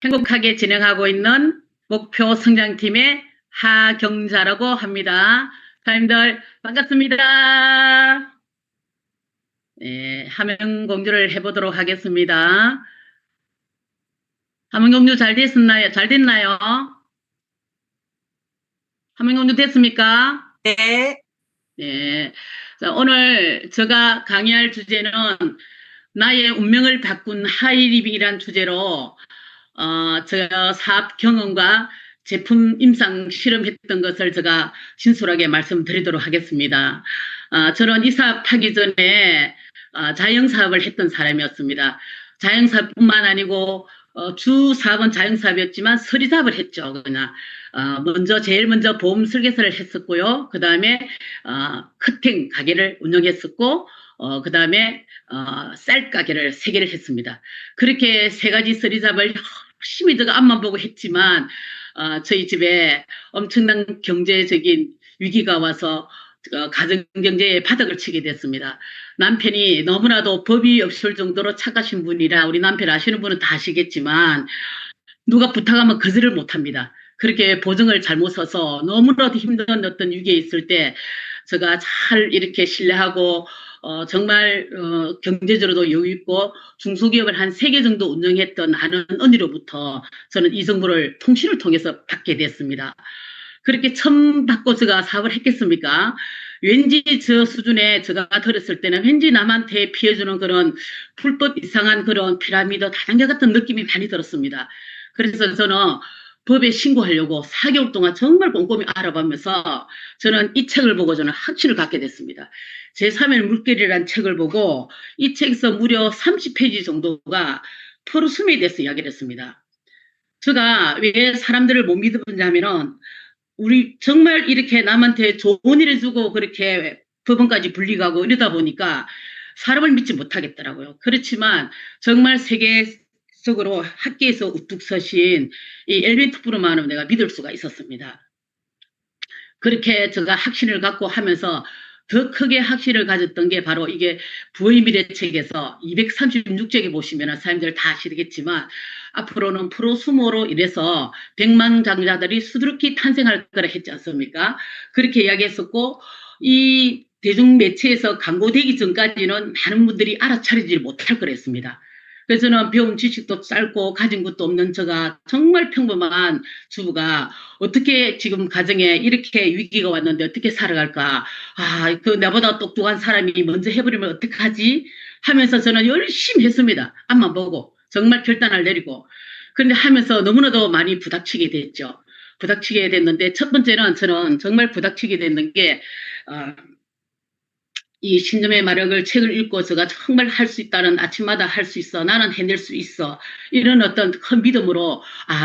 행복하게 진행하고 있는 목표 성장팀의 하경자라고 합니다. 사장님들 반갑습니다. 네, 화면 공유를 해보도록 하겠습니다. 화면 공유 잘 됐나요? 잘 됐나요? 화면 공유 됐습니까? 네. 네. 자, 오늘 제가 강의할 주제는 나의 운명을 바꾼 하이리빙이란 주제로 저 사업 경험과 제품 임상 실험했던 것을 제가 진솔하게 말씀드리도록 하겠습니다. 저는 이 사업하기 전에 자영사업을 했던 사람이었습니다. 자영사업뿐만 아니고 주 사업은 자영사업이었지만 서리사업을 했죠. 그냥 제일 먼저 보험 설계사를 했었고요. 그 다음에 커팅 가게를 운영했었고, 그 다음에 쌀 가게를 3개를 했습니다. 그렇게 3가지 서리사업을 열심히 제가 앞만 보고 했지만 저희 집에 엄청난 경제적인 위기가 와서 가정 경제에 바닥을 치게 됐습니다. 남편이 너무나도 법이 없을 정도로 착하신 분이라 우리 남편 아시는 분은 다 아시겠지만 누가 부탁하면 거절을 못합니다. 그렇게 보증을 잘못 서서 너무나도 힘든 어떤 위기에 있을 때 제가 잘 이렇게 신뢰하고 정말 경제적으로도 여유 있고 중소기업을 한 3개 정도 운영했던 아는 언니로부터 저는 이 정보를 통신을 통해서 받게 됐습니다. 그렇게 처음 받고 제가 사업을 했겠습니까? 왠지 저 수준에 제가 들었을 때는 왠지 남한테 피해주는 그런 불법 이상한 그런 피라미드 다단계 같은 느낌이 많이 들었습니다. 그래서 저는 법에 신고하려고 4개월 동안 정말 꼼꼼히 알아보면서 저는 이 책을 보고 저는 확신을 갖게 됐습니다. 제3의 물결이라는 책을 보고 이 책에서 무려 30페이지 정도가 프로스미에 대해서 이야기를 했습니다. 제가 왜 사람들을 못 믿었냐면은 우리 정말 이렇게 남한테 좋은 일 해주고 그렇게 법원까지 불리가고 이러다 보니까 사람을 믿지 못하겠더라고요. 그렇지만 정말 세계적으로 학계에서 우뚝 서신 이 엘빈 투프르만을 내가 믿을 수가 있었습니다. 그렇게 제가 확신을 갖고 하면서 더 크게 확신을 가졌던 게 바로 이게 부의 미래 책에서 236쪽에 보시면 사람들 다 아시겠지만 앞으로는 프로수모로 이래서 100만 장자들이 수두룩히 탄생할 거라 했지 않습니까? 그렇게 이야기했었고 이 대중매체에서 광고되기 전까지는 많은 분들이 알아차리지 못할 거랬습니다. 그래서 저는 배운 지식도 짧고 가진 것도 없는 제가 정말 평범한 주부가 어떻게 지금 가정에 이렇게 위기가 왔는데 어떻게 살아갈까? 그 나보다 똑똑한 사람이 먼저 해버리면 어떡하지? 하면서 저는 열심히 했습니다. 앞만 보고. 정말 결단을 내리고. 그런데 하면서 너무나도 많이 부닥치게 됐죠. 부닥치게 됐는데 첫 번째는 저는 정말 부닥치게 됐는 게, 이 신념의 마력을 책을 읽고 제가 정말 할 수 있다는 아침마다 할 수 있어. 나는 해낼 수 있어. 이런 어떤 큰 믿음으로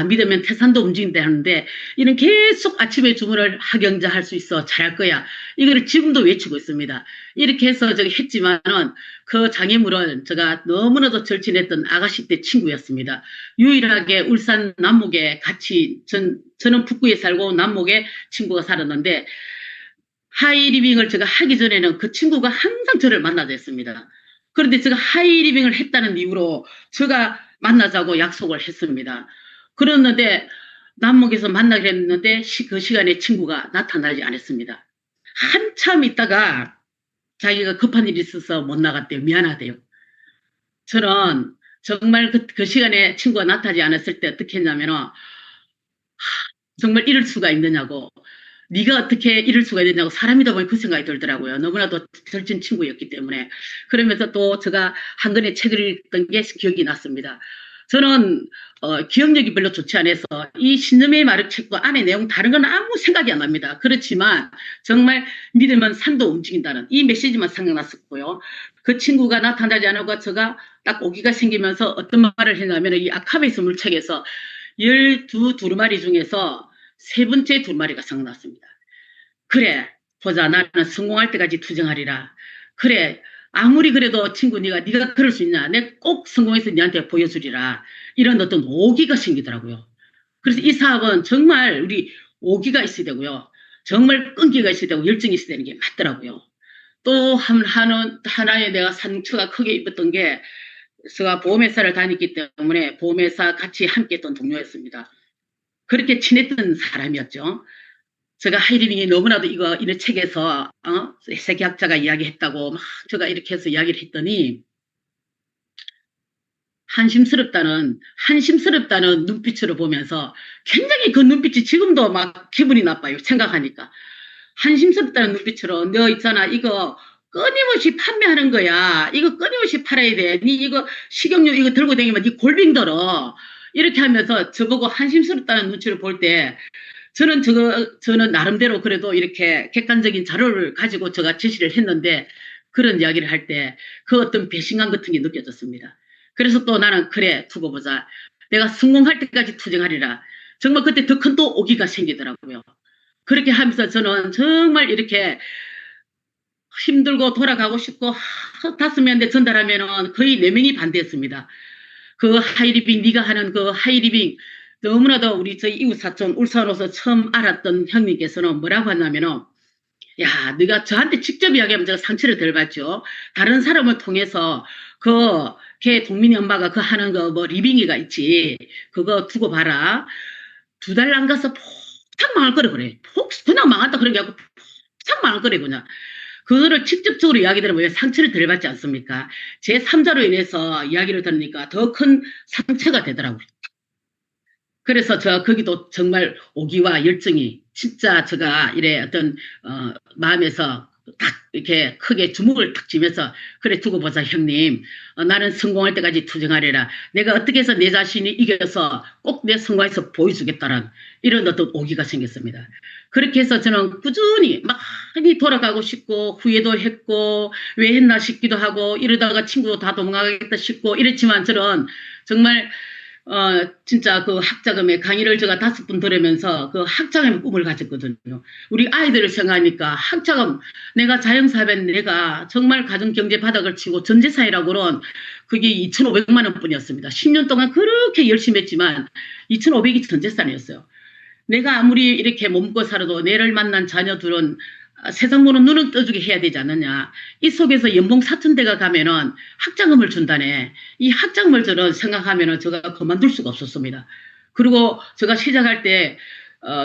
믿으면 태산도 움직인다는데 이런 계속 아침에 주문을 하경자 할 수 있어. 잘할 거야. 이거를 지금도 외치고 있습니다. 이렇게 해서 제가 했지만은 그 장애물은 제가 너무나도 절친했던 아가씨 때 친구였습니다. 유일하게 울산 남목에 같이 저는 북구에 살고 남목에 친구가 살았는데 하이리빙을 제가 하기 전에는 그 친구가 항상 저를 만나자 했습니다. 그런데 제가 하이리빙을 했다는 이유로 제가 만나자고 약속을 했습니다. 그랬는데 남목에서 만나기로 했는데 그 시간에 친구가 나타나지 않았습니다. 한참 있다가 자기가 급한 일이 있어서 못 나갔대요. 미안하대요. 저는 정말 그 시간에 친구가 나타나지 않았을 때 어떻게 했냐면은 정말 이럴 수가 있느냐고 네가 어떻게 이럴 수가 있느냐고 사람이다 보니 그 생각이 들더라고요. 너무나도 절친 친구였기 때문에. 그러면서 또 제가 한 권의 책을 읽던 게 기억이 났습니다. 저는 기억력이 별로 좋지 않아서 이 신념의 마력 책도 안에 내용 다른 건 아무 생각이 안 납니다. 그렇지만 정말 믿으면 산도 움직인다는 이 메시지만 생각났었고요. 그 친구가 나타나지 않고 제가 딱 오기가 생기면서 어떤 말을 했냐면 이 아카베스 물책에서 12두루마리 중에서 3번째 두루마리가 생각났습니다. 그래 보자 나는 성공할 때까지 투쟁하리라. 그래 아무리 그래도 친구 네가 그럴 수 있냐. 내가 꼭 성공해서 네한테 보여주리라. 이런 어떤 오기가 생기더라고요. 그래서 이 사업은 정말 우리 오기가 있어야 되고요. 정말 끈기가 있어야 되고 열정이 있어야 되는 게 맞더라고요. 또 하나의 내가 상처가 크게 입었던 게 제가 보험회사를 다녔기 때문에 보험회사 같이 함께 했던 동료였습니다. 그렇게 친했던 사람이었죠. 제가 하이리빙이 너무나도 이런 책에서, 세계학자가 이야기했다고 막 제가 이렇게 해서 이야기를 했더니, 한심스럽다는 눈빛으로 보면서 굉장히 그 눈빛이 지금도 막 기분이 나빠요. 생각하니까. 한심스럽다는 눈빛으로 너 있잖아. 이거 끊임없이 판매하는 거야. 이거 끊임없이 팔아야 돼. 니 이거 식용유 이거 들고 다니면 니 골병 들어. 이렇게 하면서 저보고 한심스럽다는 눈치를 볼 때 저는 나름대로 그래도 이렇게 객관적인 자료를 가지고 제가 제시를 했는데 그런 이야기를 할 때 그 어떤 배신감 같은 게 느껴졌습니다. 그래서 또 나는 그래 두고 보자. 내가 성공할 때까지 투쟁하리라. 정말 그때 더 큰 또 오기가 생기더라고요. 그렇게 하면서 저는 정말 이렇게 힘들고 돌아가고 싶고 5명한테 전달하면은 거의 4명이 반대했습니다. 그 하이리빙 네가 하는 그 하이리빙 너무나도 우리 저희 이웃 사촌 울산으로서 처음 알았던 형님께서는 뭐라고 하냐면은 야, 네가 저한테 직접 이야기하면 제가 상처를 덜 받죠. 다른 사람을 통해서 걔 동민이 엄마가 그 하는 거 뭐 리빙이가 있지. 그거 두고 봐라. 2달 안 가서 폭삭 망할 거래 그래. 그냥 망한다 그런 게 아니고 폭삭 망할 거래 그냥. 그거를 직접적으로 이야기 들으면 상처를 덜 받지 않습니까? 제 3자로 인해서 이야기를 들으니까 더 큰 상처가 되더라고요. 그래서 저 거기도 정말 오기와 열정이 진짜 제가 이래 어떤 마음에서 딱 이렇게 크게 주먹을 탁 쥐면서 그래 두고 보자 형님. 나는 성공할 때까지 투쟁하리라. 내가 어떻게 해서 내 자신이 이겨서 꼭 내 성공해서 보여주겠다는 이런 어떤 오기가 생겼습니다. 그렇게 해서 저는 꾸준히 많이 돌아가고 싶고 후회도 했고 왜 했나 싶기도 하고 이러다가 친구도 다 도망가겠다 싶고 이랬지만 저는 정말 진짜 그 학자금의 강의를 제가 5번 들으면서 그 학자금의 꿈을 가졌거든요. 우리 아이들을 생각하니까 학자금, 내가 자영사업엔 내가 정말 가정경제 바닥을 치고 전재산이라고는 그게 2,500만 원 뿐이었습니다. 10년 동안 그렇게 열심히 했지만 2,500이 전재산이었어요. 내가 아무리 이렇게 몸고 살아도 내를 만난 자녀들은 세상 보는 눈은 떠주게 해야 되지 않느냐. 이 속에서 연봉 4천대가 가면은 학자금을 준다네. 이 학자금을 저는 생각하면은 제가 그만둘 수가 없었습니다. 그리고 제가 시작할 때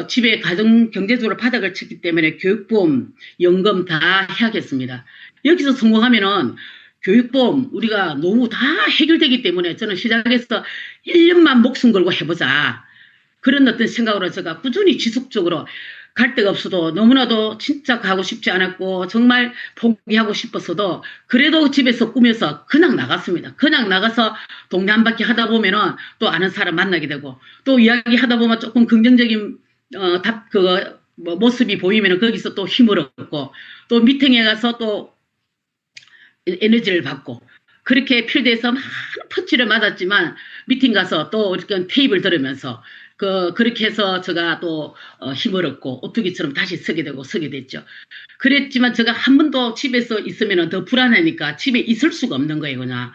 집에 가정 경제적으로 바닥을 쳤기 때문에 교육보험, 연금 다 해야겠습니다. 여기서 성공하면은 교육보험 우리가 노후 다 해결되기 때문에 저는 시작해서 1년만 목숨 걸고 해보자. 그런 어떤 생각으로 제가 꾸준히 지속적으로 갈 데가 없어도 너무나도 진짜 가고 싶지 않았고 정말 포기하고 싶었어도 그래도 집에서 꾸며서 그냥 나갔습니다. 그냥 나가서 동네 한 바퀴 하다 보면은 또 아는 사람 만나게 되고 또 이야기 하다 보면 조금 긍정적인 모습이 보이면은 거기서 또 힘을 얻고 또 미팅에 가서 또 에너지를 받고 그렇게 필드에서 많은 펀치를 맞았지만 미팅 가서 또 이렇게 테이블 들으면서 그렇게 해서 제가 또 힘을 얻고 오뚜기처럼 다시 서게 됐죠. 그랬지만 제가 한 번도 집에서 있으면 더 불안하니까 집에 있을 수가 없는 거예요, 그냥.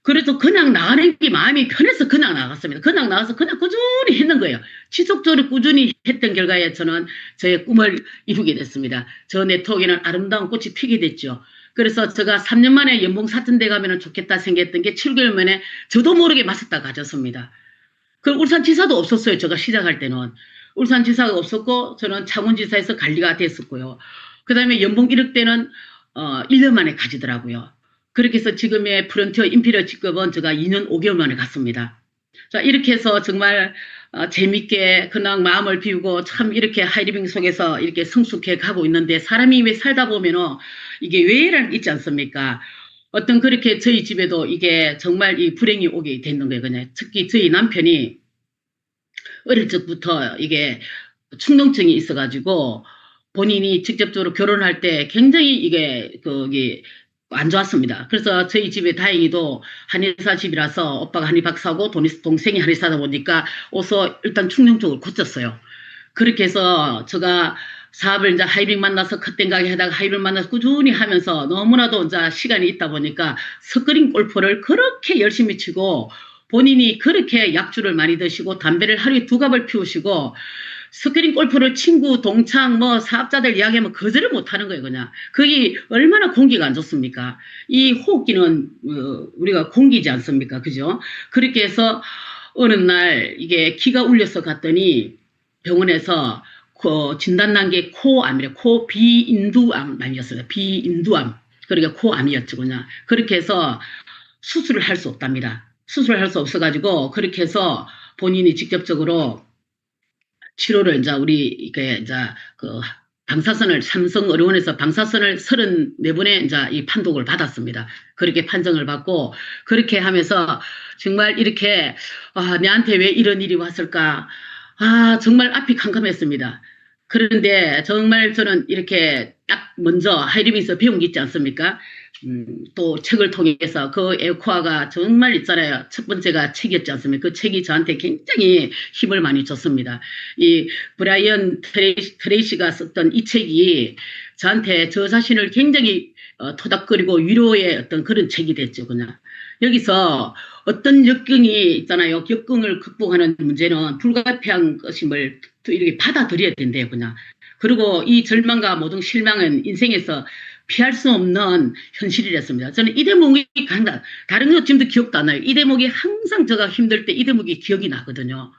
그래서 그냥 나가는 게 마음이 편해서 그냥 나갔습니다. 그냥 나가서 그냥 꾸준히 했는 거예요. 지속적으로 꾸준히 했던 결과에 저는 저의 꿈을 이루게 됐습니다. 저 네트워크에는 아름다운 꽃이 피게 됐죠. 그래서 제가 3년 만에 연봉 4천대 가면 좋겠다 생겼던 게 7개월 만에 저도 모르게 맞섰다 가졌습니다. 그 울산지사도 없었어요. 제가 시작할 때는. 울산지사가 없었고 저는 창원지사에서 관리가 됐었고요. 그 다음에 연봉 1억대는 1년 만에 가지더라고요. 그렇게 해서 지금의 프론티어 인피리어 직급은 제가 2년 5개월 만에 갔습니다. 자, 이렇게 해서 정말 재밌게 그냥 마음을 비우고 참 이렇게 하이리빙 속에서 이렇게 성숙해 가고 있는데 사람이 왜 살다 보면은 이게 외회란 있지 않습니까? 어떤 그렇게 저희 집에도 이게 정말 이 불행이 오게 되는 거예요. 그냥 특히 저희 남편이 어릴 적부터 이게 충동증이 있어가지고 본인이 직접적으로 결혼할 때 굉장히 이게 안 좋았습니다. 그래서 저희 집에 다행히도 한의사 집이라서 오빠가 한의 박사고 동생이 한의사다 보니까 어서 일단 충동적으로 고쳤어요. 그렇게 해서 제가 사업을 이제 하이빙 만나서 컷땡 가게 하다가 하이빙 만나서 꾸준히 하면서 너무나도 이제 시간이 있다 보니까 스크린 골프를 그렇게 열심히 치고 본인이 그렇게 약주를 많이 드시고 담배를 하루에 2갑을 피우시고 스크린 골프를 친구, 동창, 뭐 사업자들 이야기하면 거절을 못 하는 거예요, 그냥. 그게 얼마나 공기가 안 좋습니까? 이 호흡기는 우리가 공기지 않습니까? 그죠? 그렇게 해서 어느 날 이게 기가 울려서 갔더니 병원에서 진단난 게 코암이래. 코 비인두암이었어요. 비인두암. 그러니까 코암이었죠, 그냥. 그렇게 해서 수술을 할 수 없답니다. 수술을 할 수 없어가지고 그렇게 해서 본인이 직접적으로 치료를 이제 우리 이게 이제 그 방사선을 삼성의료원에서 방사선을 34번의 이제 이 판독을 받았습니다. 그렇게 판정을 받고 그렇게 하면서 정말 이렇게 내한테 왜 이런 일이 왔을까? 정말 앞이 캄캄했습니다. 그런데 정말 저는 이렇게 딱 먼저 하이리빙에서 배운 게 있지 않습니까? 또 책을 통해서 그 에코아가 정말 있잖아요. 첫 번째가 책이었지 않습니까? 그 책이 저한테 굉장히 힘을 많이 줬습니다. 이 브라이언 트레이시가 썼던 이 책이 저한테 저 자신을 굉장히 토닥거리고 위로의 어떤 그런 책이 됐죠, 그냥. 여기서 어떤 역경이 있잖아요. 역경을 극복하는 문제는 불가피한 것임을 이렇게 받아들여야 된대요, 그냥. 그리고 이 절망과 모든 실망은 인생에서 피할 수 없는 현실이랬습니다. 저는 이 대목이 간다. 다른 거 지금도 기억도 안 나요. 이 대목이 항상 제가 힘들 때 이 대목이 기억이 나거든요.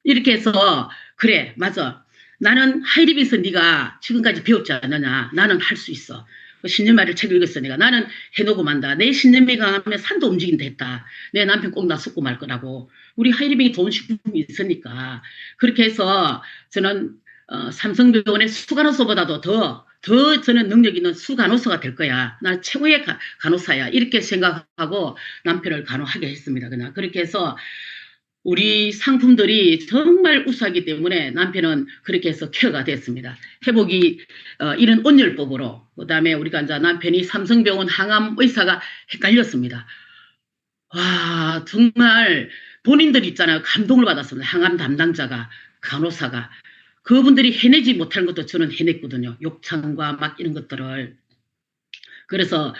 이렇게 해서 그래, 맞아. 나는 하이리비에서 네가 지금까지 배웠지 않느냐. 나는 할 수 있어. 신념마를 책 읽었어, 내가. 나는 해놓고 만다. 내 신념이 강하면 산도 움직인다 했다. 내 남편 꼭 나 쏟고 말 거라고. 우리 하이리빙이 좋은 식품이 있으니까. 그렇게 해서 저는 삼성병원의 수간호사보다도 더 저는 능력 있는 수간호사가 될 거야. 나 최고의 간호사야. 이렇게 생각하고 남편을 간호하게 했습니다. 그냥 그렇게 해서 우리 상품들이 정말 우수하기 때문에 남편은 그렇게 해서 케어가 됐습니다. 회복이 이런 온열법으로 그다음에 우리가 이제 남편이 삼성병원 항암 의사가 헷갈렸습니다. 와 정말 본인들 있잖아요. 감동을 받았습니다. 항암 담당자가 간호사가 그분들이 해내지 못할 것도 저는 해냈거든요. 욕창과 막 이런 것들을. 그래서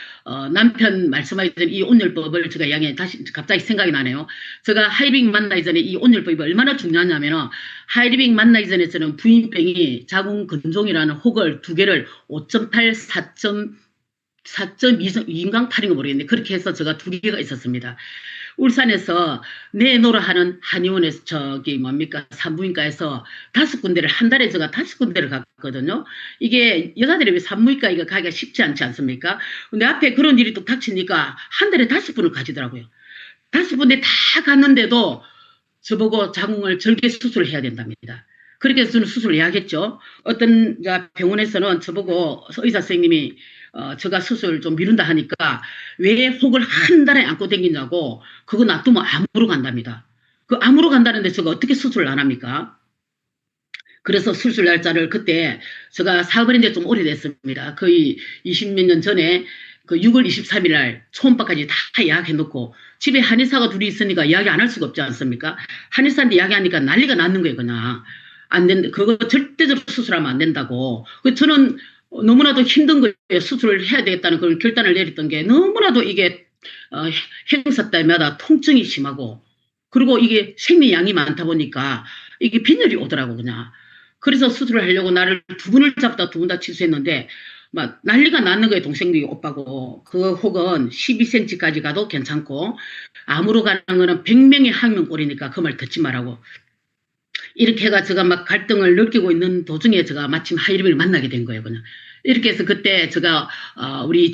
남편 말씀하기 전에 이 온열법을 제가 양해 다시 갑자기 생각이 나네요. 제가 하이리빙 만나기 전에 이 온열법이 얼마나 중요하냐면 하이리빙 만나기 전에 저는 부인병이 자궁근종이라는 혹을 두 개를 5.8, 4.2인강 8인가 모르겠는데 그렇게 해서 제가 두 개가 있었습니다. 울산에서 내노라 하는 한의원에서 저기 뭡니까 산부인과에서 5군데를 한 달에 제가 5군데를 갔거든요. 이게 여자들이 왜 산부인과 이거 가기가 쉽지 않지 않습니까? 근데 앞에 그런 일이 또 닥치니까 한 달에 5분을 가지더라고요. 5군데 다 갔는데도 저보고 자궁을 절개 수술을 해야 된답니다. 그렇게 해서 저는 수술을 해야겠죠. 어떤 병원에서는 저보고 의사 선생님이 제가 수술 좀 미룬다 하니까 왜 혹을 한 달에 안고 다니냐고 그거 놔두면 암으로 간답니다. 그 암으로 간다는데 제가 어떻게 수술을 안 합니까? 그래서 수술 날짜를 그때 제가 사업을 했는데 좀 오래됐습니다. 거의 20몇 년 전에 그 6월 23일 날 초음파까지 다 예약해 놓고 집에 한의사가 둘이 있으니까 이야기 안 할 수가 없지 않습니까? 한의사한테 이야기하니까 난리가 났는 거예요, 그냥. 안 된다. 그거 절대적으로 수술하면 안 된다고. 저는 너무나도 힘든 거예요. 수술을 해야 되겠다는 그런 결단을 내렸던 게 너무나도 이게 행사 때마다 통증이 심하고 그리고 이게 생리양이 많다 보니까 이게 빈혈이 오더라고 그냥. 그래서 수술을 하려고 나를 2분을 잡다 2분 다 취소했는데 막 난리가 났는 거예요. 동생이 오빠고. 그 혹은 12cm까지 가도 괜찮고 암으로 가는 거는 100명이 한 명 꼴이니까 그 말 듣지 말라고. 이렇게 해가 제가 막 갈등을 느끼고 있는 도중에 제가 마침 하이리빙을 만나게 된 거예요, 그냥. 이렇게 해서 그때 제가, 우리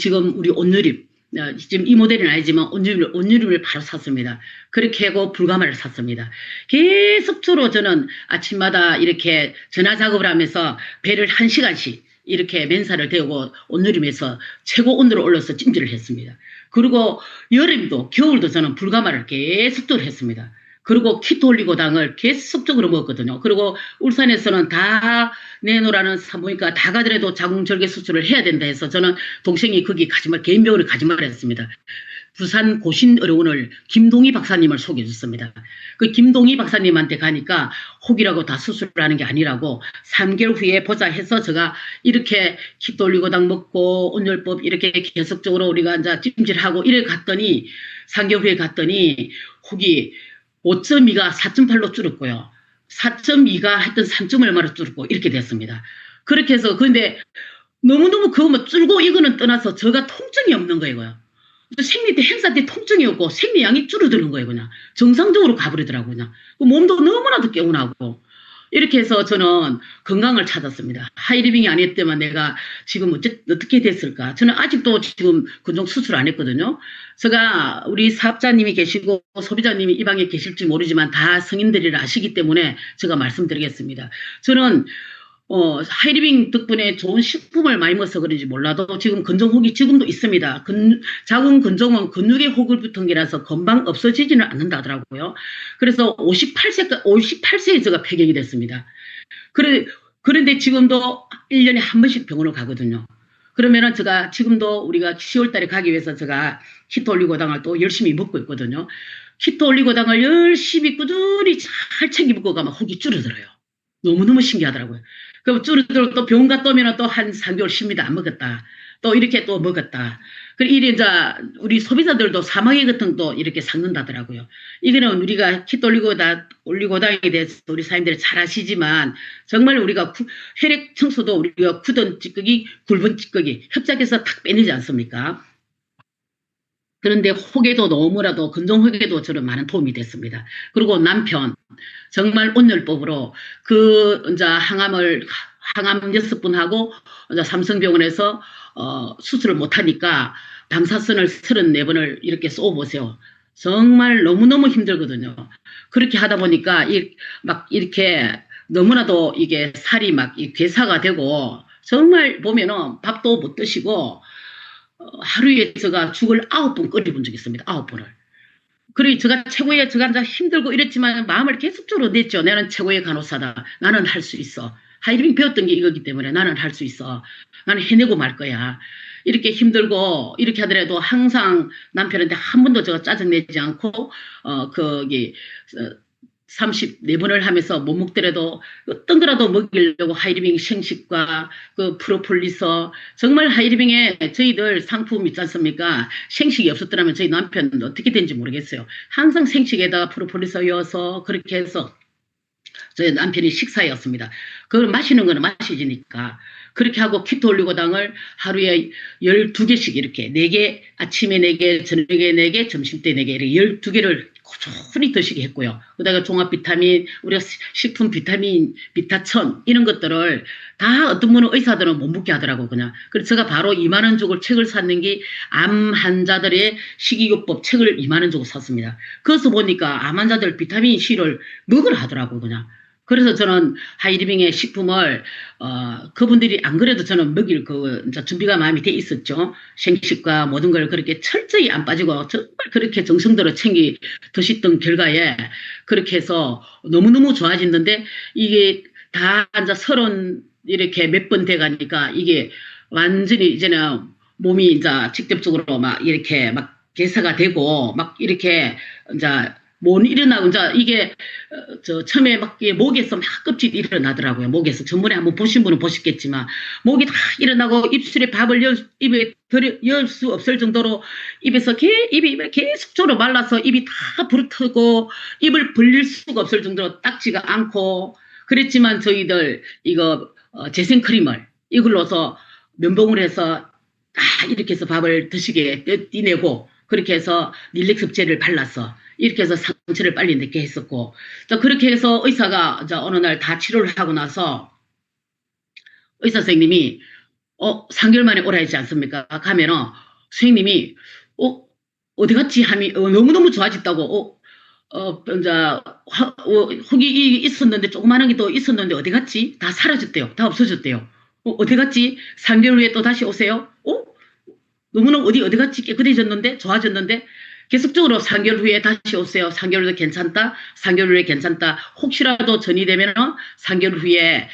온누립, 지금 이 모델은 아니지만 온누립을 바로 샀습니다. 그렇게 하고 불가마를 샀습니다. 계속적으로 저는 아침마다 이렇게 전화 작업을 하면서 배를 1시간씩 이렇게 맨살을 데우고 온누림에서 최고 온도로 올려서 찜질을 했습니다. 그리고 여름도 겨울도 저는 불가마를 계속적으로 했습니다. 그리고 키토올리고당을 계속적으로 먹었거든요. 그리고 울산에서는 다 내놓으라는 산부인과 다 가더라도 자궁절개 수술을 해야 된다 해서 저는 동생이 거기 가지말 개인병원을 가지말 했습니다. 부산 고신의료원을 김동희 박사님을 소개해 줬습니다. 그 김동희 박사님한테 가니까 혹이라고 다 수술을 하는 게 아니라고 3개월 후에 보자 해서 제가 이렇게 키토올리고당 먹고 온열법 이렇게 계속적으로 우리가 이제 찜질하고 이래 갔더니 3개월 후에 갔더니 혹이 5.2가 4.8로 줄었고요. 4.2가 하여튼 3점 얼마로 줄고 이렇게 됐습니다. 그렇게 해서 근데 너무너무 그거 뭐 줄고 이거는 떠나서 저가 통증이 없는 거예요. 생리 때 행사 때 통증이 없고 생리량이 줄어드는 거예요. 그냥 정상적으로 가버리더라고요. 그냥 그 몸도 너무나도 개운하고 이렇게 해서 저는 건강을 찾았습니다. 하이리빙이 아니었다면 내가 지금 어떻게 됐을까? 저는 아직도 지금 근종 수술 안 했거든요. 제가 우리 사업자님이 계시고 소비자님이 이 방에 계실지 모르지만 다 성인들이라 아시기 때문에 제가 말씀드리겠습니다. 저는 하이리빙 덕분에 좋은 식품을 많이 먹어서 그런지 몰라도 지금 근종혹이 지금도 있습니다. 자궁 근종은 근육의 혹을 붙은 게라서 금방 없어지지는 않는다 하더라고요. 그래서 58세에 제가 폐경이 됐습니다. 그런데 지금도 1년에 한 번씩 병원을 가거든요. 그러면은 제가 지금도 우리가 10월 달에 가기 위해서 제가 키토 올리고당을 또 열심히 먹고 있거든요. 키토 올리고당을 열심히 꾸준히 잘 챙겨 먹고 가면 혹이 줄어들어요. 너무너무 신기하더라고요. 그럼 줄어들고 또 병원 갔다 오면 또 한 3개월 쉽니다. 안 먹었다. 또 이렇게 또 먹었다. 그리고 이래 이제 우리 소비자들도 사마귀 같은 거 이렇게 삭는다더라고요. 이거는 우리가 키토 올리고당에 대해서 우리 사람들이 잘 아시지만 정말 우리가 혈액 청소도 우리가 굳은 찌꺼기, 굵은 찌꺼기 협착해서 탁 빼내지 않습니까? 그런데 혹에도 너무나도 근종혹에도 저는 많은 도움이 됐습니다. 그리고 남편 정말 온열법으로 그 이제 항암 6분 하고 이제 삼성병원에서 수술을 못 하니까 방사선을 34번을 이렇게 쏘보세요. 정말 너무너무 힘들거든요. 그렇게 하다 보니까 막 이렇게 너무나도 이게 살이 막 괴사가 되고 정말 보면은 밥도 못 드시고 하루에 제가 죽을 9번 끓여본 적이 있습니다. 9번을. 그리고 제가 이제 힘들고 이랬지만 마음을 계속적으로 냈죠. 나는 최고의 간호사다. 나는 할 수 있어. 하이리빙 배웠던 게 이거기 때문에 나는 할 수 있어. 나는 해내고 말 거야. 이렇게 힘들고 이렇게 하더라도 항상 남편한테 한 번도 제가 짜증내지 않고 거기 34번을 하면서 못 먹더라도 어떤 거라도 먹이려고 하이리빙 생식과 그 프로폴리스 정말 하이리빙에 저희들 상품 있지 않습니까? 생식이 없었더라면 저희 남편은 어떻게 된지 모르겠어요. 항상 생식에다가 프로폴리스 여서 그렇게 해서 저희 남편이 식사였습니다. 그걸 마시는 거는 마시지니까. 그렇게 하고 키토 올리고당을 하루에 12개씩 이렇게 4개, 아침에 4개, 저녁에 4개, 점심때 4개, 이렇게 12개를 꾸준히 드시게 했고요. 그다가 종합 비타민, 우리가 식품 비타민, 비타천, 이런 것들을 다 어떤 분은 의사들은 못 먹게 하더라고요, 그냥. 그래서 제가 바로 2만 원 주고 책을 샀는 게 암 환자들의 식이요법 책을 2만 원 주고 샀습니다. 그래서 보니까 암 환자들 비타민 C를 먹으라 하더라고요, 그냥. 그래서 저는 하이리빙의 식품을 그분들이 안 그래도 저는 먹일 이제 준비가 마음이 돼 있었죠. 생식과 모든 걸 그렇게 철저히 안 빠지고 정말 그렇게 정성들어 드셨던 결과에 그렇게 해서 너무너무 좋아졌는데 이게 다 이제 30 이렇게 몇 번 돼 가니까 이게 완전히 이제는 몸이 이제 직접적으로 막 이렇게 막 개사가 되고 막 이렇게 이제 못 일어나고 이제 이게 처음에 막 목에서 막 껍질이 일어나더라고요. 목에서 전번에 한번 보신 분은 보셨겠지만 목이 다 일어나고 입술에 밥을 입에 열 수 없을 정도로 입이 계속적으로 말라서 입이 다 부르트고 입을 벌릴 수가 없을 정도로 딱지가 않고 그랬지만 저희들 이거 재생크림을 이걸로서 면봉을 해서 다 이렇게 해서 밥을 드시게 띠내고 그렇게 해서 릴렉스제를 발랐어. 이렇게 해서 상처를 빨리 낫게 했었고, 그렇게 해서 의사가 어느 날 다 치료를 하고 나서 의사 선생님이 3개월 만에 오라 했지 않습니까? 가면은 선생님이 어디 갔지? 하면 너무너무 좋아졌다고 이제 혹이 있었는데 조그마한 게 또 있었는데 어디 갔지? 다 사라졌대요. 다 없어졌대요. 어디 갔지? 3개월 후에 또 다시 오세요? 너무너무 어디 갔지? 깨끗해졌는데? 좋아졌는데? 계속적으로 3개월 후에 다시 오세요. 3개월 후에 괜찮다. 3개월 후에 괜찮다. 혹시라도 전이 되면은 3개월 후에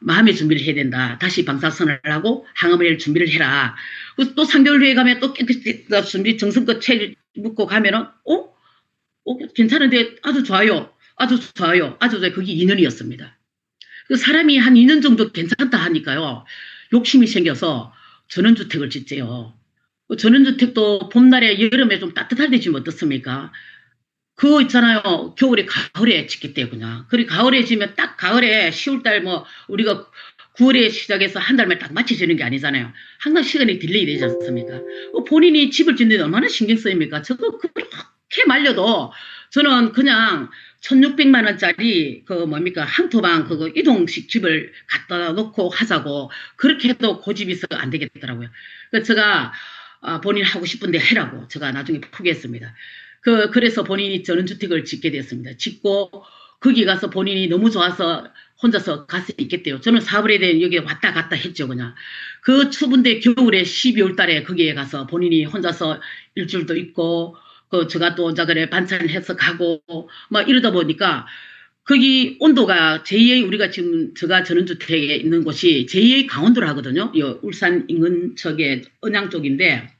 마음의 준비를 해야 된다. 다시 방사선을 하고 항암을 할 준비를 해라. 또 3개월 후에 가면 또 깨끗이 준비 정성껏 책 묻고 가면은 괜찮은데 아주 좋아요. 아주 좋아요. 아주 좋아요. 그게 2년이었습니다. 그 사람이 한 2년 정도 괜찮다 하니까요. 욕심이 생겨서 전원주택을 짓재요. 전원주택도 봄날에 여름에 좀 따뜻할 때 지면 어떻습니까? 그거 있잖아요. 겨울에 가을에 짓기 때문에. 그리고 가을에 지면 딱 가을에 10월달 뭐 우리가 9월에 시작해서 한 달만 딱 맞춰지는 게 아니잖아요. 항상 시간이 딜레이 되지 않습니까? 본인이 집을 짓는데 얼마나 신경 쓰입니까? 저거 그렇게 말려도 저는 그냥 1600만 원짜리 그 뭡니까 항토방 그거 이동식 집을 갖다 놓고 하자고 그렇게 해도 고집이 안 되겠더라고요. 그래서 제가 본인 하고 싶은데 해라고 제가 나중에 포기했습니다. 그래서 본인이 전원주택을 짓게 되었습니다. 짓고, 거기 가서 본인이 너무 좋아서 혼자서 갈 수 있겠대요. 저는 사업을 해야 되는 여기 왔다 갔다 했죠, 그냥. 그 추운데 겨울에 12월 달에 거기에 가서 본인이 혼자서 일주일도 있고, 제가 또, 그래, 반찬 해서 가고, 막 이러다 보니까, 거기 온도가 제2의 우리가 지금 제가 전원주택에 있는 곳이 제2의 강원도로 하거든요. 울산 인근 쪽에 언양 쪽인데,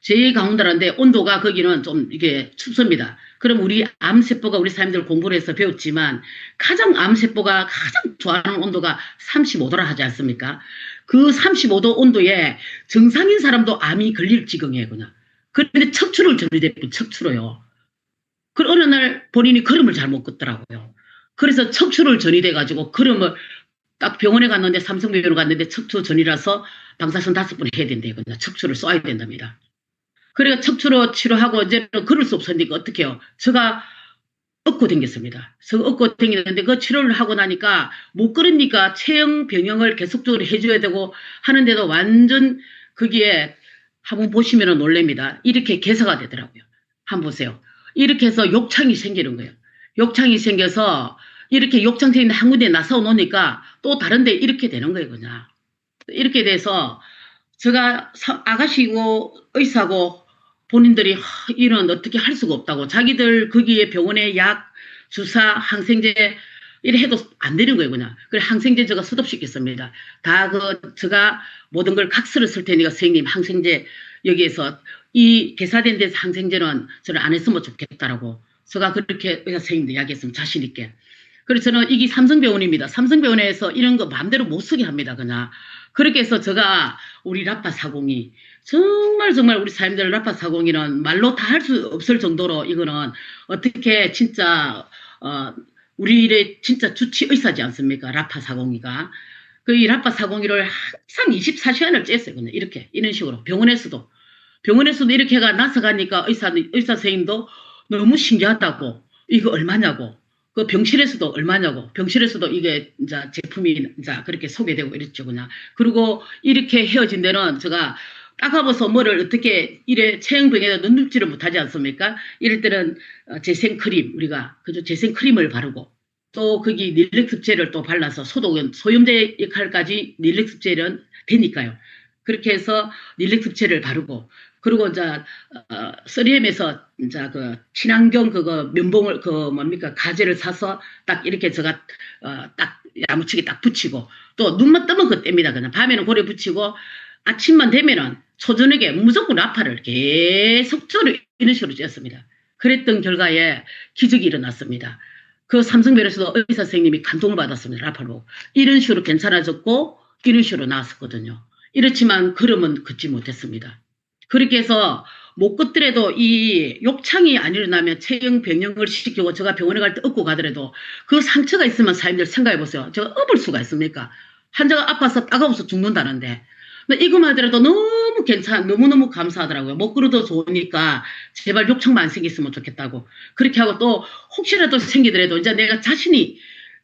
제2강원도라는데 온도가 거기는 좀 이게 춥습니다. 그럼 우리 암세포가 우리 사람들 공부를 해서 배웠지만 가장 암세포가 가장 좋아하는 온도가 35도라 하지 않습니까? 그 35도 온도에 정상인 사람도 암이 걸릴 지경이에요, 그냥. 그런데 척추를 전이됐고 척추로요. 그 어느 날 본인이 걸음을 잘못 걷더라고요. 그래서 척추를 전이 돼가지고 걸음을 딱 병원에 갔는데 삼성병원에 갔는데 척추 전이라서 방사선 5번 해야 된대요. 그냥 척추를 쏘아야 된답니다. 그래가 척추로 치료하고 이제는 걸을 수 없으니까 어떻게 해요? 제가 업고 댕겼습니다. 제가 업고 댕기는데 그 치료를 하고 나니까 못 걸으니까 체형 변형을 계속적으로 해줘야 되고 하는데도 완전 거기에 한번 보시면 놀랍니다. 이렇게 개사가 되더라고요. 한번 보세요. 이렇게 해서 욕창이 생기는 거예요. 욕창이 생겨서 이렇게 욕창 생긴 한 군데 나서 놓으니까 또 다른데 이렇게 되는 거예요, 그냥. 이렇게 돼서 제가 아가씨고 의사고 본인들이 이런 어떻게 할 수가 없다고 자기들 거기에 병원에 약 주사 항생제 이래 해도 안 되는 거예요 그냥. 그래 항생제 제가 수급시켰습니다. 다 제가 모든 걸 각서를 쓸 테니까 선생님 항생제 여기에서 이 개사된 데서 항생제는 저는 안 했으면 좋겠다라고 제가 그렇게 의사 선생님도 이야기했으면 자신 있게. 그래서 저는 이게 삼성병원입니다. 삼성병원에서 이런 거 마음대로 못 쓰게 합니다 그냥. 그렇게 해서 제가 우리 라파 사공이 정말 우리 사람들 라파 사공이는 말로 다 할 수 없을 정도로 이거는 어떻게 진짜 우리 일의 진짜 주치 의사지 않습니까? 라파 사공이가. 그 이 라파 사공이를 항상 24시간을 쬐어요. 그냥 이렇게 이런 식으로 병원에서도 이렇게가 나서 가니까 의사 선생님도 너무 신기하다고 이거 얼마냐고 그 병실에서도 얼마냐고 병실에서도 이게 이제 제품이 이제 그렇게 소개되고 이랬죠 그냥. 그리고 이렇게 헤어진 데는 제가 따가워서 뭐를 어떻게 이래 체형병에다 눈눕지를 못하지 않습니까? 이럴 때는 재생크림 우리가 그죠 재생크림을 바르고 또 거기 릴렉스 젤을 또 발라서 소염제 역할까지 릴렉스 젤은 되니까요. 그렇게 해서 릴렉스 젤을 바르고 그리고 이제 3M에서 이제 그 친환경 그거 면봉을 그 뭡니까 가재를 사서 딱 이렇게 제가 딱 야무치게 딱 붙이고 또 눈만 뜨면 그거 뗍니다. 그냥 밤에는 고래 붙이고 아침만 되면은 초저녁에 무조건 라파를 계속 저를 이런 식으로 쬐었습니다. 그랬던 결과에 기적이 일어났습니다. 그 삼성병원에서도 의사 선생님이 감동을 받았습니다. 라파로. 이런 식으로 괜찮아졌고 이런 식으로 나왔었거든요. 이렇지만 걸음은 걷지 못했습니다. 그렇게 해서 못 걷더라도 이 욕창이 안 일어나면 체형 변형을 시키고 제가 병원에 갈 때 업고 가더라도 그 상처가 있으면 사람들 생각해 보세요. 제가 업을 수가 있습니까? 환자가 아파서 따가워서 죽는다는데. 근데 이거만 하더라도 너무너무 감사하더라고요. 못 걸어도 좋으니까 제발 욕창만 안 생겼으면 좋겠다고. 그렇게 하고 또 혹시라도 생기더라도 이제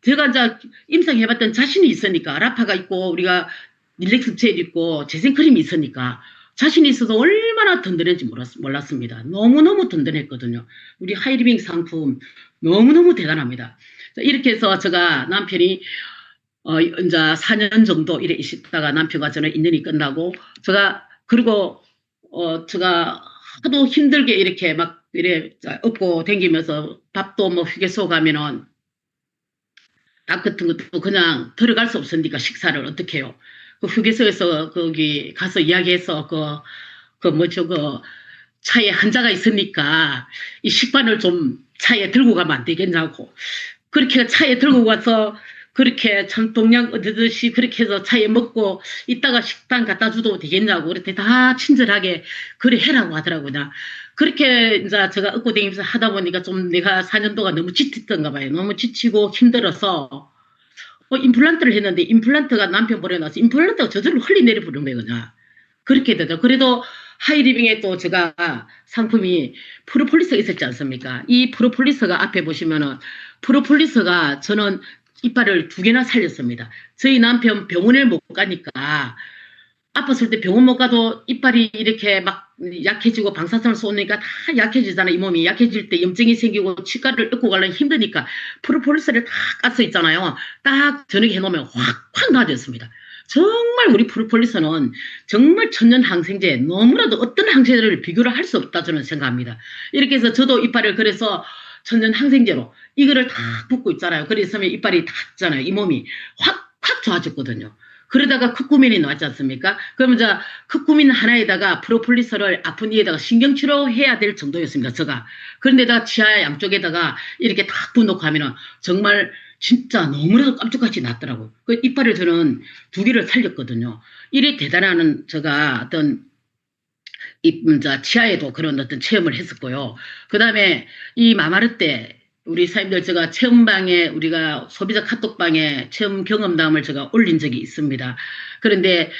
제가 이제 임상해봤던 자신이 있으니까 라파가 있고 우리가 릴렉스 젤 있고 재생크림이 있으니까 자신이 있어서 얼마나 든든한지 몰랐습니다. 너무너무 든든했거든요. 우리 하이리빙 상품 너무너무 대단합니다. 이렇게 해서 제가 남편이 이제 4년 정도 이래 있다가 남편과 저는 인연이 끝나고 그리고 제가 하도 힘들게 이렇게 막 이래 업고 댕기면서 밥도 뭐 휴게소 가면은 밥 같은 것도 그냥 들어갈 수 없으니까 식사를 어떻게 해요? 그 휴게소에서 거기 가서 이야기해서 차에 한자가 있으니까 이 식판을 좀 차에 들고 가면 안 되겠냐고. 그렇게 차에 들고 가서 그렇게 참 동양 얻듯이 그렇게 해서 차에 먹고 이따가 식당 갖다 줘도 되겠냐고 그랬더니 다 친절하게 그래 해라고 하더라고요. 그렇게 이제 제가 업고 다니면서 하다 보니까 좀 내가 4년 동안 너무 지쳤던가 봐요. 너무 지치고 힘들어서 임플란트를 했는데 임플란트가 남편 보내놔서 임플란트가 저절로 흘리내려 버린 거예요. 그냥. 그렇게 되죠. 그래도 하이리빙에 또 제가 상품이 프로폴리스가 있었지 않습니까? 이 프로폴리스가 앞에 보시면은 프로폴리스가 저는 이빨을 2개나 살렸습니다. 저희 남편 병원을 못 가니까 아팠을 때 병원 못 가도 이빨이 이렇게 막 약해지고 방사선을 쏘니까 다 약해지잖아. 이 몸이 약해질 때 염증이 생기고 치과를 얻고 가려면 힘드니까 프로폴리스를 다 까서 있잖아요. 딱 저녁에 해놓으면 확 나아졌습니다. 정말 우리 프로폴리스는 정말 천년 항생제, 너무나도 어떤 항생제를 비교를 할 수 없다 저는 생각합니다. 이렇게 해서 저도 이빨을 그래서 천년 항생제로 이거를 다 붓고 있잖아요. 그래서 이빨이 닿잖아요. 이 몸이 확 좋아졌거든요. 그러다가 컷구민이 나왔지 않습니까? 그러면 이제 컷구민 하나에다가 프로폴리스를 아픈 이에다가 신경치료해야 될 정도였습니다. 제가. 그런데다가 치아 양쪽에다가 이렇게 탁 붓놓고 하면은 정말 진짜 너무나도 깜짝같이 났더라고요. 그 이빨을 저는 2개를 살렸거든요. 이래 대단한 제가 어떤 치아에도 그런 어떤 체험을 했었고요. 그 다음에 이 마마르 때 우리 사님들 제가 체험방에 우리가 소비자 카톡방에 체험 경험담을 제가 올린 적이 있습니다. 그런데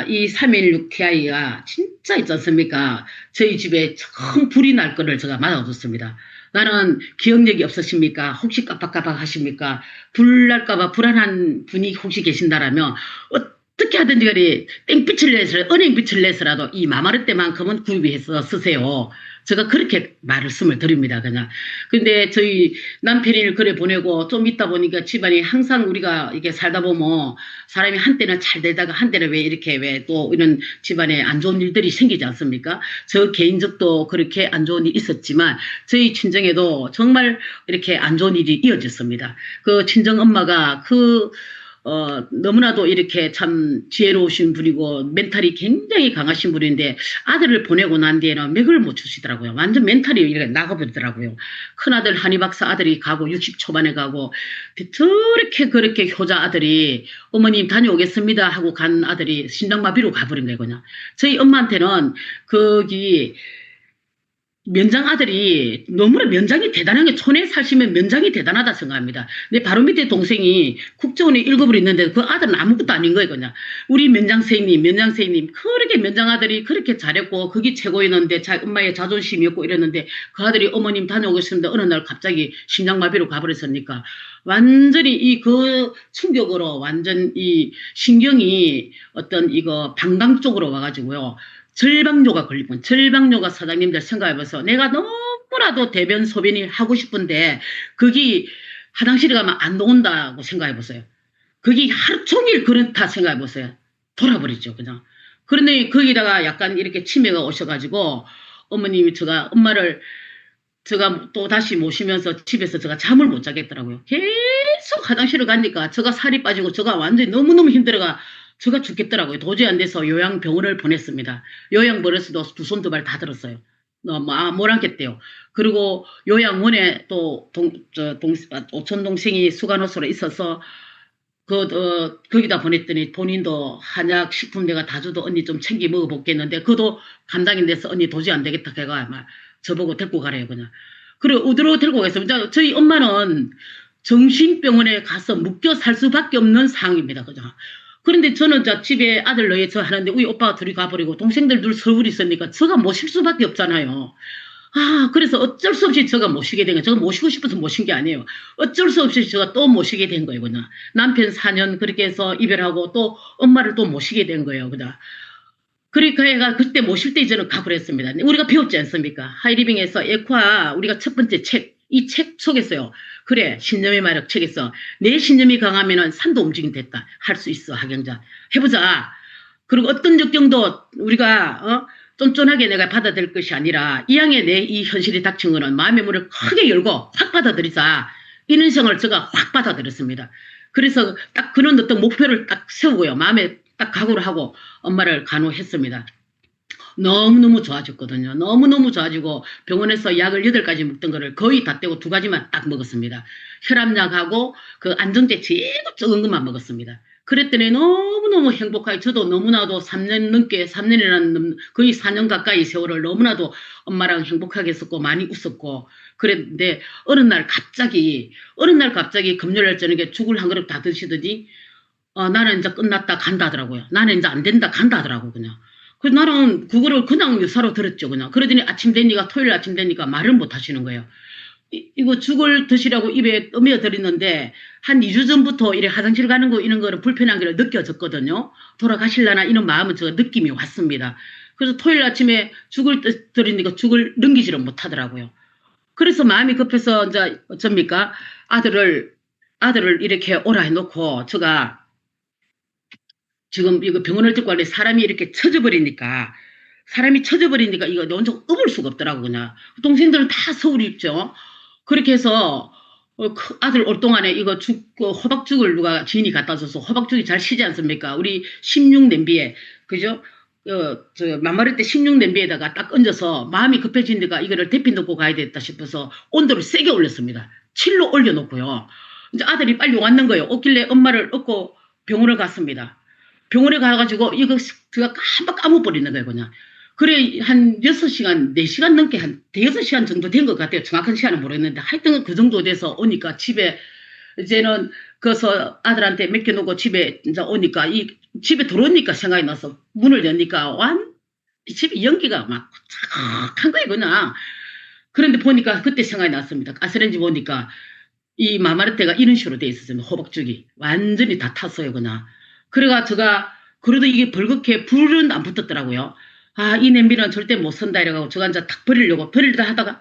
이 316ti가 진짜 있지 않습니까? 저희 집에 큰 불이 날 거를 제가 맞아줬습니다. 나는 기억력이 없으십니까? 혹시 깜빡깜빡 하십니까? 불 날까봐 불안한 분이 혹시 계신다라면 어떻게 하든지 간에 땡빛을 내서 은행빛을 내서라도 이 마마르 때만큼은 구입해서 쓰세요. 제가 그렇게 말씀을 드립니다. 그냥. 근데 저희 남편이 그래 보내고 좀 있다 보니까 집안이 항상 우리가 이게 살다 보면 사람이 한때는 잘 되다가 한때는 왜 이렇게 왜 또 이런 집안에 안 좋은 일들이 생기지 않습니까? 저 개인적도 그렇게 안 좋은 일이 있었지만 저희 친정에도 정말 이렇게 안 좋은 일이 이어졌습니다. 그 친정 엄마가 너무나도 이렇게 참 지혜로우신 분이고 멘탈이 굉장히 강하신 분인데 아들을 보내고 난 뒤에는 맥을 못 추시더라고요. 완전 멘탈이 이렇게 나가버리더라고요. 큰아들 한의 박사 아들이 가고 60 초반에 가고 저렇게 그렇게 효자 아들이 어머님 다녀오겠습니다 하고 간 아들이 심장마비로 가버린 거예요. 그냥. 저희 엄마한테는 거기 면장 아들이 너무나 면장이 대단한 게 촌에 사시면 면장이 대단하다 생각합니다. 내 바로 밑에 동생이 국정원에 1급을 있는데 그 아들은 아무것도 아닌 거예요. 그냥. 우리 면장 선생님 그렇게 면장 아들이 그렇게 잘했고 그게 최고였는데 엄마의 자존심이었고 이랬는데 그 아들이 어머님 다녀오겠습니다. 어느 날 갑자기 심장마비로 가버렸으니까 완전히 그 충격으로 완전 이 신경이 어떤 이거 방광 쪽으로 와가지고요. 절방뇨가 걸리면 절방뇨가 사장님들 생각해봐서 내가 너무나도 대변 소변이 하고 싶은데 거기 화장실에 가면 안 나온다고 생각해보세요. 거기 하루 종일 그렇다 생각해보세요. 돌아버리죠 그냥. 그런데 거기다가 약간 이렇게 치매가 오셔가지고 어머님이 엄마를 제가 또 다시 모시면서 집에서 제가 잠을 못 자겠더라고요. 계속 화장실을 가니까 제가 살이 빠지고 제가 완전히 너무너무 힘들어가 제가 죽겠더라고요. 도저히 안 돼서 요양병원을 보냈습니다. 요양원에서도 2손 2발 다 들었어요. 못 앉겠대요. 그리고 요양원에 또 오촌 동생이 수간호소로 있어서 거기다 보냈더니 본인도 한약 식품 내가 다 줘도 언니 좀 챙겨 먹어보겠는데 그것도 감당이 안 돼서 언니 도저히 안 되겠다 해가 막 저보고 데리고 가래요 그냥. 그리고 어디로 데리고 가겠습니다. 저희 엄마는 정신병원에 가서 묶여 살 수밖에 없는 상황입니다. 그냥. 그런데 저는 집에 아들 너희 저 하는데 우리 오빠가 둘이 가버리고 동생들 둘 서울에 있으니까 저가 모실 수밖에 없잖아요. 그래서 어쩔 수 없이 제가 모시게 된 거예요. 제가 모시고 싶어서 모신 게 아니에요. 어쩔 수 없이 제가 또 모시게 된 거예요. 그냥. 남편 4년 그렇게 해서 이별하고 또 엄마를 또 모시게 된 거예요. 그냥. 그러니까 얘가 그때 모실 때 저는 가버렸습니다. 우리가 배웠지 않습니까? 하이리빙에서 에콰 우리가 첫 번째 이 책 속에서요. 그래 신념의 마력 책에서 내 신념이 강하면은 산도 움직인댔다. 할 수 있어 학영자. 해보자. 그리고 어떤 적경도 우리가 쫀쫀하게 내가 받아들일 것이 아니라 이왕에 내 이 현실이 닥친 거는 마음의 문을 크게 열고 확 받아들이자. 이런 생을 제가 확 받아들였습니다. 그래서 딱 그런 어떤 목표를 딱 세우고요. 마음에 딱 각오를 하고 엄마를 간호했습니다. 너무너무 좋아졌거든요. 너무너무 좋아지고 병원에서 약을 8가지 먹던 거를 거의 다 떼고 2가지만 딱 먹었습니다. 혈압약하고 그 안정제 제일 적은 것만 먹었습니다. 그랬더니 너무너무 행복하게 저도 너무나도 3년 넘게 3년이라는 거의 4년 가까이 세월을 너무나도 엄마랑 행복하게 했었고 많이 웃었고 그랬는데 어느 날 갑자기 금요일 저녁에 죽을 한 그릇 다 드시더니 나는 이제 끝났다 간다 하더라고요. 나는 이제 안 된다 간다 하더라고 그냥. 그래서 나는 그거를 그냥 유사로 들었죠 그냥. 그러더니 아침 되니까 토요일 아침 되니까 말을 못 하시는 거예요. 이거 죽을 드시라고 입에 떠미어 드리는데 한 2주 전부터 이래 화장실 가는 거 이런 거를 불편한 게 느껴졌거든요. 돌아가실라나 이런 마음은 제가 느낌이 왔습니다. 그래서 토요일 아침에 죽을 드리니까 죽을 넘기지를 못하더라고요. 그래서 마음이 급해서 이제 어쩝니까? 아들을 이렇게 오라 해놓고 제가 지금 이거 병원을 듣고 왔는데 사람이 쳐져버리니까 이거 혼자 업을 수가 없더라고 그냥. 동생들은 다 서울에 있죠. 그렇게 해서 아들 올 동안에 이거 호박죽을 누가 지인이 갖다 줘서 호박죽이 잘 쉬지 않습니까? 우리 16 냄비에 그죠? 만마를 때 16 냄비에다가 딱 얹어서 마음이 급해지니까 이거를 데피 놓고 가야 되겠다 싶어서 온도를 세게 올렸습니다. 7로 올려놓고요. 이제 아들이 빨리 왔는 거예요. 없길래 엄마를 업고 병원을 갔습니다. 병원에 가가지고 이거 제가 깜빡 까먹어버리는 거예요 그냥. 그래 한 6시간 4시간 넘게 한 대여섯 시간 정도 된 것 같아요. 정확한 시간은 모르겠는데 하여튼 그 정도 돼서 오니까 집에 이제는 그래서 아들한테 맡겨놓고 집에 이제 오니까 집에 들어오니까 생각이 나서 문을 여니까 이 집에 연기가 막 착한 거예요 그냥. 그런데 보니까 그때 생각이 났습니다. 가스레인지 보니까 이 마마르테가 이런 식으로 돼 있었어요. 호박죽이 완전히 다 탔어요 그냥. 그래가 제가 그래도 이게 벌겋게 불은 안 붙었더라고요. 이 냄비는 절대 못 쓴다 이래가지고 제가 이제 탁 버리려다 하다가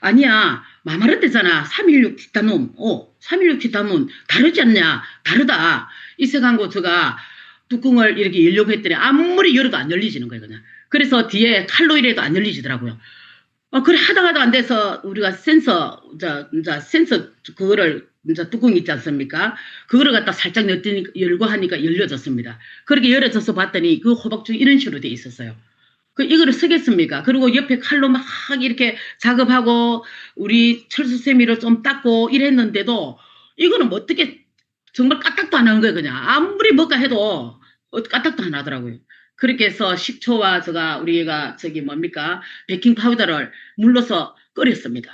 아니야 마마르테잖아. 316 티타늄 316 티타늄 다르지 않냐. 다르다 이 생각하고 제가 뚜껑을 이렇게 열려고 했더니 아무리 열어도 안 열리지는 거예요 그냥. 그래서 뒤에 칼로 이래도 안 열리지더라고요. 그래 하다가도 안 돼서 우리가 센서 그거를 이제 뚜껑 있지 않습니까? 그거를 갖다 살짝 열고 하니까 열려졌습니다. 그렇게 열어져서 봤더니 그 호박죽이 이런 식으로 돼 있었어요. 이거를 쓰겠습니까? 그리고 옆에 칼로 막 이렇게 작업하고 우리 철수세미를 좀 닦고 이랬는데도 이거는 뭐 어떻게 정말 까딱도 안 하는 거예요 그냥. 아무리 뭐가 해도 까딱도 안 하더라고요. 그렇게 해서 식초와 우리가 베이킹 파우더를 물러서 끓였습니다.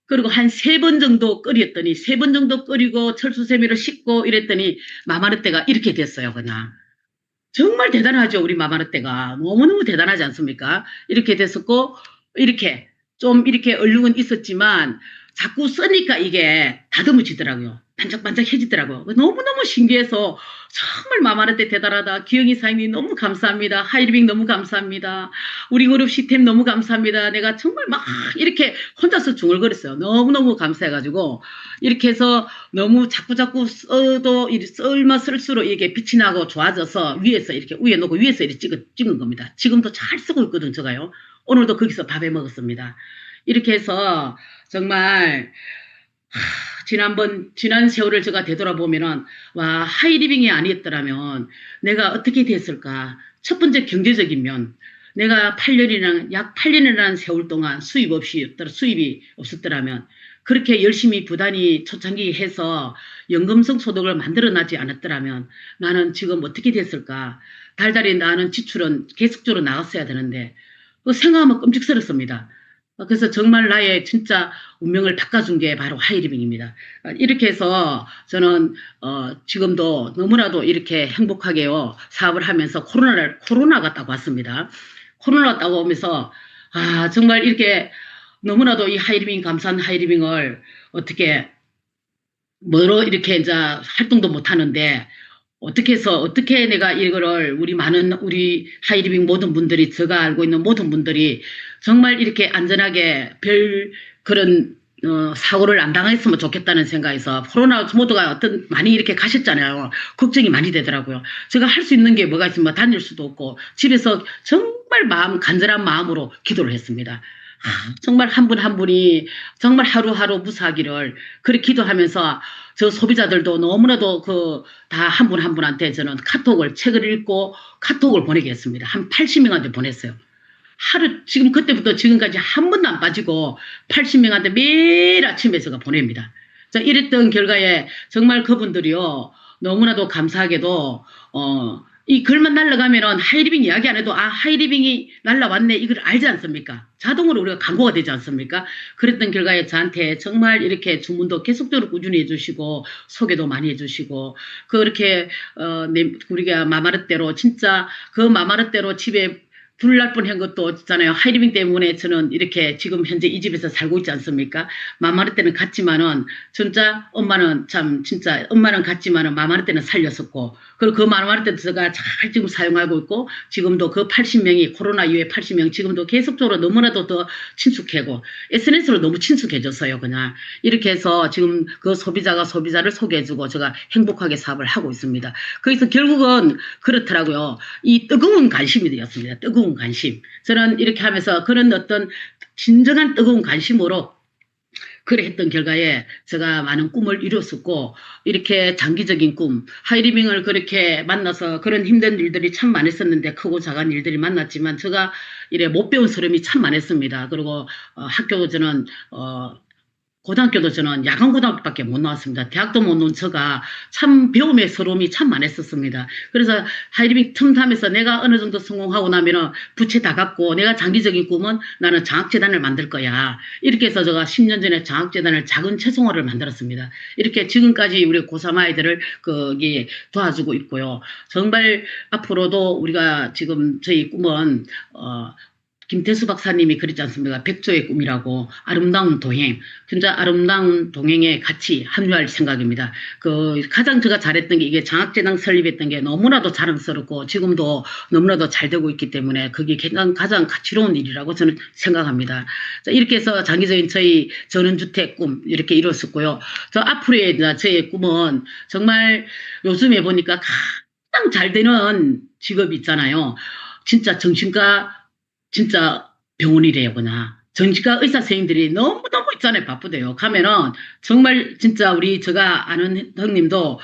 그리고 한 3번 정도 끓였더니 3번 정도 끓이고 철수세미를 씻고 이랬더니 마마르테가 이렇게 됐어요 그냥. 정말 대단하죠 우리 마마르테가. 너무너무 대단하지 않습니까? 이렇게 됐었고 이렇게 좀 이렇게 얼룩은 있었지만 자꾸 쓰니까 이게 다듬어지더라고요. 반짝반짝해지더라고요. 너무너무 신기해서 정말 마마르테 대단하다. 기영이 사장님 너무 감사합니다. 하이리빙 너무 감사합니다. 우리 그룹 시스템 너무 감사합니다. 내가 정말 막 이렇게 혼자서 중얼거렸어요. 너무너무 감사해가지고 이렇게 해서 너무 자꾸자꾸 써도 쓸수록 이게 빛이 나고 좋아져서 위에서 이렇게 위에 놓고 위에서 이렇게 찍은 겁니다. 지금도 잘 쓰고 있거든 제가요. 오늘도 거기서 밥해 먹었습니다. 이렇게 해서 정말 지난 세월을 제가 되돌아보면은 하이리빙이 아니었더라면 내가 어떻게 됐을까. 첫 번째 경제적인 면 내가 약 8년이라는 세월 동안 수입이 없었더라면 그렇게 열심히 부단히 초창기 해서 연금성 소득을 만들어나지 않았더라면 나는 지금 어떻게 됐을까. 달달이 나는 지출은 계속적으로 나갔어야 되는데 생각하면 끔찍스럽습니다. 그래서 정말 나의 진짜 운명을 바꿔준 게 바로 하이리빙입니다. 이렇게 해서 저는 지금도 너무나도 이렇게 행복하게요 사업을 하면서 코로나가 딱 왔습니다. 코로나가 딱 오면서 정말 이렇게 너무나도 이 하이리빙 감사한 하이리빙을 어떻게 뭐로 이렇게 이제 활동도 못 하는데 어떻게 내가 이거를 우리 하이리빙 모든 분들이 제가 알고 있는 모든 분들이 정말 이렇게 안전하게 그런 사고를 안 당했으면 좋겠다는 생각에서 코로나 모두가 많이 이렇게 가셨잖아요. 걱정이 많이 되더라고요. 제가 할 수 있는 게 뭐가 있으면 다닐 수도 없고 집에서 정말 간절한 마음으로 기도를 했습니다. 정말 한 분 한 분이 정말 하루하루 무사하기를 그렇게 기도하면서 저 소비자들도 너무나도 다 한 분 한 분한테 저는 책을 읽고 카톡을 보내게 했습니다. 한 80명한테 보냈어요. 지금 그때부터 지금까지 한 번도 안 빠지고 80명한테 매일 아침에 제가 보냅니다. 자, 이랬던 결과에 정말 그분들이요, 너무나도 감사하게도, 이 글만 날라가면은 하이리빙 이야기 안 해도, 아, 하이리빙이 날라왔네. 이걸 알지 않습니까? 자동으로 우리가 광고가 되지 않습니까? 그랬던 결과에 저한테 정말 이렇게 주문도 계속적으로 꾸준히 해주시고, 소개도 많이 해주시고, 그렇게, 우리가 마마르대로, 진짜 그 마마르대로 집에 불 날 뻔한 것도 있잖아요. 하이리빙 때문에 저는 이렇게 지금 현재 이 집에서 살고 있지 않습니까? 마마르 때는 갔지만은 진짜 엄마는 참 진짜 엄마는 갔지만은 마마르 때는 살렸었고, 그리고 그 마마르 때도 제가 잘 지금 사용하고 있고, 지금도 그 80명이 코로나 이후에 80명 지금도 계속적으로 너무나도 더 친숙하고 SNS로 너무 친숙해졌어요. 그냥 이렇게 해서 지금 그 소비자가 소비자를 소개해주고 제가 행복하게 사업을 하고 있습니다. 그래서 결국은 그렇더라고요. 이 뜨거운 관심이 되었습니다. 뜨거운 관심. 저는 이렇게 하면서 그런 어떤 진정한 뜨거운 관심으로 그래 했던 결과에 제가 많은 꿈을 이뤘었고, 이렇게 장기적인 꿈, 하이리빙을 그렇게 만나서 그런 힘든 일들이 참 많았었는데, 크고 작은 일들이 만났지만 제가 이래 못 배운 서름이 참 많았습니다. 그리고 학교도 저는 고등학교도 저는 야간고등학교밖에 못 나왔습니다. 대학도 못 나온 저가 참 배움의 서러움이 참 많았었습니다. 그래서 하이리빙 틈타면서 내가 어느 정도 성공하고 나면은 부채 다 갚고, 내가 장기적인 꿈은 나는 장학재단을 만들 거야. 이렇게 해서 제가 10년 전에 장학재단을 작은 채송화를 만들었습니다. 이렇게 지금까지 우리 고3 아이들을 거기 도와주고 있고요. 정말 앞으로도 우리가 지금 저희 꿈은 김태수 박사님이 그랬지 않습니까? 백조의 꿈이라고, 아름다운 동행, 진짜 아름다운 동행에 같이 합류할 생각입니다. 가장 제가 잘했던 게 이게 장학재단 설립했던 게 너무나도 자랑스럽고 지금도 너무나도 잘 되고 있기 때문에 그게 가장 가치로운 일이라고 저는 생각합니다. 자, 이렇게 해서 장기적인 저희 전원주택 꿈 이렇게 이뤘었고요. 저 앞으로의 저의 꿈은 정말 요즘에 보니까 가장 잘 되는 직업이 있잖아요. 진짜 정신과 진짜 병원이래요, 그냥. 정신과 의사 선생님들이 너무너무 있잖아요, 바쁘대요. 가면은, 정말 진짜 제가 아는 형님도,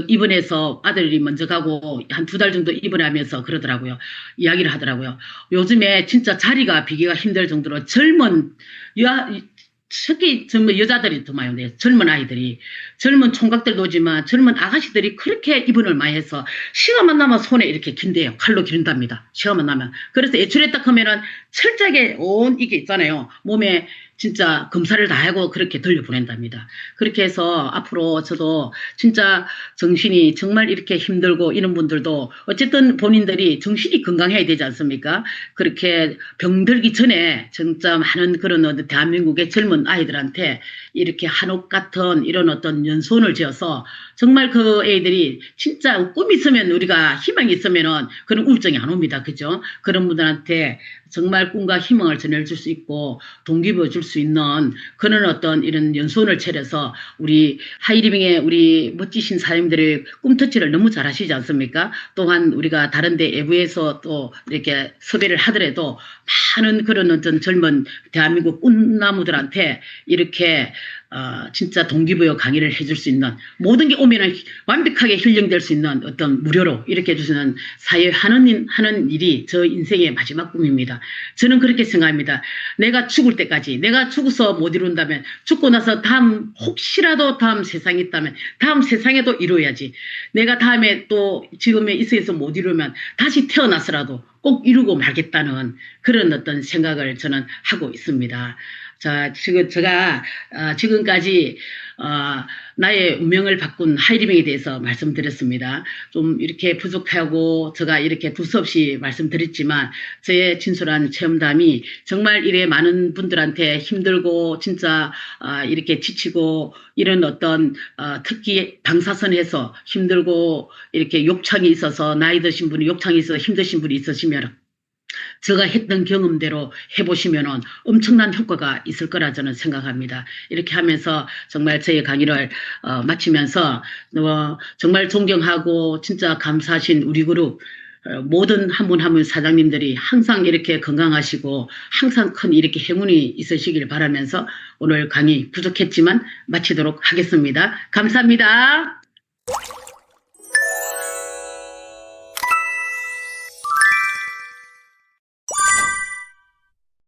입원해서 아들이 먼저 가고, 한 2달 정도 입원하면서 그러더라고요. 이야기를 하더라고요. 요즘에 진짜 자리가 비기가 힘들 정도로 특히 젊은 여자들이 더 많이 온대요. 젊은 아이들이. 젊은 총각들도 오지만 젊은 아가씨들이 그렇게 입원을 많이 해서 시간만 나면 손에 이렇게 긴대요. 칼로 기른답니다. 시간만 나면. 그래서 애출에 딱 하면은 철저하게 이게 있잖아요. 몸에 진짜 검사를 다 하고 그렇게 돌려보낸답니다. 그렇게 해서 앞으로 저도 진짜 정신이 정말 이렇게 힘들고 이런 분들도 어쨌든 본인들이 정신이 건강해야 되지 않습니까? 그렇게 병들기 전에 진짜 많은 그런 대한민국의 젊은 아이들한테 이렇게 한옥 같은 이런 어떤 연수원을 지어서 정말 그 애들이 진짜 꿈이 있으면 우리가 희망이 있으면은 그런 우울증이 안 옵니다. 그죠? 그런 분들한테 정말 꿈과 희망을 전해줄 수 있고 동기부여 줄 수 있는 그런 어떤 이런 연수원을 차려서 우리 하이리빙의 우리 멋지신 사장님들의 꿈터치를 너무 잘 하시지 않습니까? 또한 우리가 다른데 외부에서 또 이렇게 섭외를 하더라도 많은 그런 어떤 젊은 대한민국 꿈나무들한테 이렇게 진짜 동기부여 강의를 해줄 수 있는 모든 게 오면은 완벽하게 힐링될 수 있는 어떤 무료로 이렇게 해주시는 사회 하는 일이 저 인생의 마지막 꿈입니다. 저는 그렇게 생각합니다. 내가 죽을 때까지 내가 죽어서 못 이룬다면 죽고 나서 혹시라도 다음 세상이 있다면 다음 세상에도 이루어야지. 내가 다음에 또 지금의 이 세상에서 못 이루면 다시 태어나서라도 꼭 이루고 말겠다는 그런 어떤 생각을 저는 하고 있습니다. 자, 제가 지금까지 나의 운명을 바꾼 하이리빙에 대해서 말씀드렸습니다. 좀 이렇게 부족하고 제가 이렇게 두서없이 말씀드렸지만 저의 진솔한 체험담이 정말 이래 많은 분들한테 힘들고 진짜 이렇게 지치고 이런 어떤 특히 방사선에서 힘들고 이렇게 욕창이 있어서 나이 드신 분이 욕창이 있어서 힘드신 분이 있으시면 제가 했던 경험대로 해보시면 엄청난 효과가 있을 거라 저는 생각합니다. 이렇게 하면서 정말 저의 강의를 마치면서 정말 존경하고 진짜 감사하신 우리 그룹 모든 한 분 한 분 사장님들이 항상 이렇게 건강하시고 항상 큰 이렇게 행운이 있으시길 바라면서 오늘 강의 부족했지만 마치도록 하겠습니다. 감사합니다.